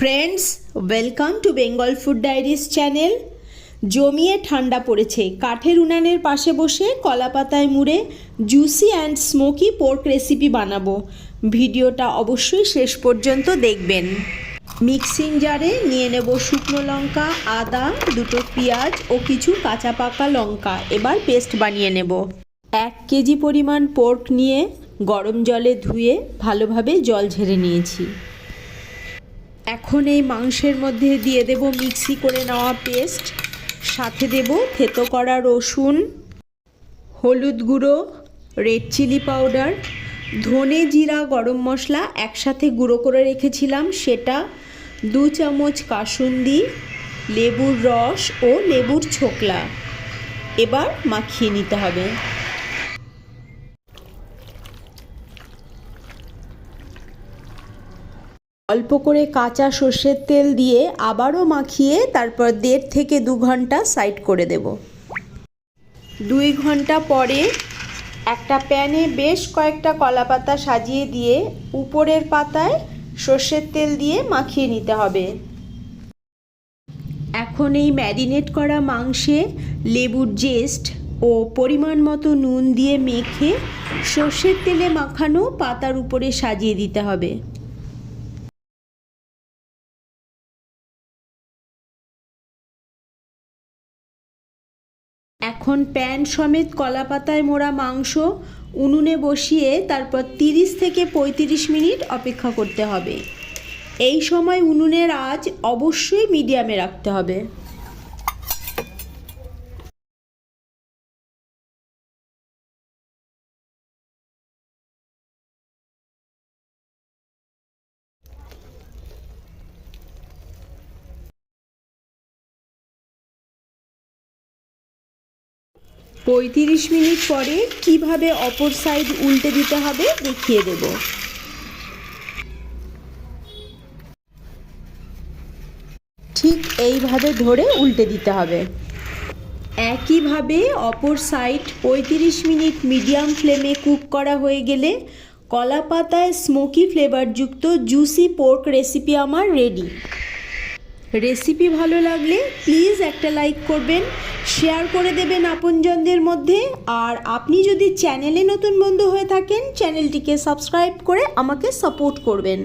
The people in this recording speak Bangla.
Friends, welcome to Bengal food diaries channel. জমিয়ে ঠান্ডা পড়েছে, কাঠের উনানের পাশে বসে কলা পাতায় মুড়ে juicy and smoky pork recipe বানাবো। ভিডিওটা অবশ্যই শেষ পর্যন্ত দেখবেন। মিক্সিং জারে নিয়ে নেব শুকনো লঙ্কা, আদা, দুটো পেঁয়াজ ও কিছু কাঁচা পাকা লঙ্কা। এবার পেস্ট বানিয়ে নেব। 1 কেজি পরিমাণ পোর্ক নিয়ে গরম জলে ধুয়ে ভালোভাবে জল ঝেড়ে নিয়েছি। এখন এই মাংসের মধ্যে দিয়ে দেব মিক্সি করে নেওয়া পেস্ট, সাথে দেব থেতো করা রসুন, হলুদ গুঁড়ো, রেড চিলি পাউডার, ধনে জিরা গরম মশলা একসাথে গুঁড়ো করে রেখেছিলাম সেটা, 2 চামচ কাসুন্দি, লেবুর রস ও লেবুর ছোকলা। এবার মাখিয়ে নিতে হবে। অল্প করে কাঁচা সর্ষের তেল দিয়ে আবারও মাখিয়ে তারপর 1.5 থেকে 2 ঘন্টা সাইড করে দেব। 2 ঘন্টা পরে একটা প্যানে বেশ কয়েকটা কলা পাতা সাজিয়ে দিয়ে উপরের পাতায় সর্ষের তেল দিয়ে মাখিয়ে নিতে হবে। এখন এই ম্যারিনেট করা মাংসে লেবুর জেস্ট ও পরিমাণ মতো নুন দিয়ে মেখে সর্ষের তেলে মাখানো পাতার উপরে সাজিয়ে দিতে হবে। এখন প্যান সমেত কলা পাতায় মোড়া মাংস উনুনে বসিয়ে তারপর 30 থেকে 35 মিনিট অপেক্ষা করতে হবে। এই সময় উনুনের আঁচ অবশ্যই মিডিয়ামে রাখতে হবে। পঁয়ত্রিশ মিনিট পরে কিভাবে অপর সাইড উল্টে দিতে হবে দেখিয়ে দেব। ঠিক এইভাবে ধরে উল্টে দিতে হবে। একইভাবে অপর সাইড 35 মিনিট মিডিয়াম ফ্লেমে কুক করা হয়ে গেলে কলা পাতায় স্মোকি ফ্লেভারযুক্ত জুসি পোর্ক রেসিপি আমার রেডি। রেসিপি ভালো লাগলে প্লিজ একটা লাইক করবেন, শেয়ার করে দেবেন আপনজনদের মধ্যে। আর আপনি যদি চ্যানেলে নতুন বন্ধু হয়ে থাকেন চ্যানেলটিকে সাবস্ক্রাইব করে আমাকে সাপোর্ট করবেন।